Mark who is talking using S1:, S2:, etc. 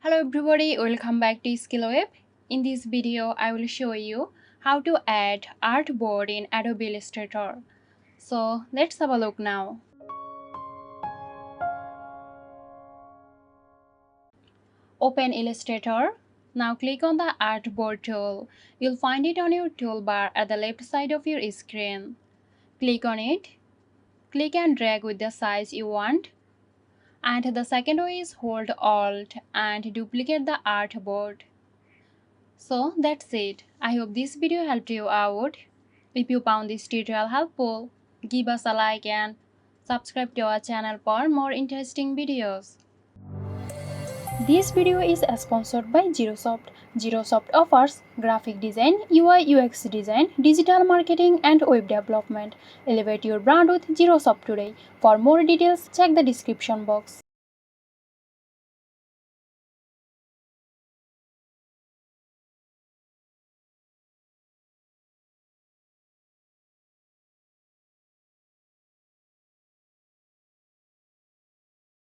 S1: Hello everybody, welcome back to SkillWeb. In this video, I will show you how to add artboard in Adobe Illustrator. So let's have a look now. Open Illustrator. Now click on the Artboard tool. You'll find it on your toolbar at the left side of your screen. Click on it. Click and drag with the size you want. And the second way is hold Alt and duplicate the artboard. So that's it. I hope this video helped you out. If you found this tutorial helpful, give us a like and subscribe to our channel for more interesting videos. This video is sponsored by Zerosoft. Zerosoft offers graphic design, UI UX design, digital marketing and web development. Elevate your brand with Zerosoft today. For more details, check the description box.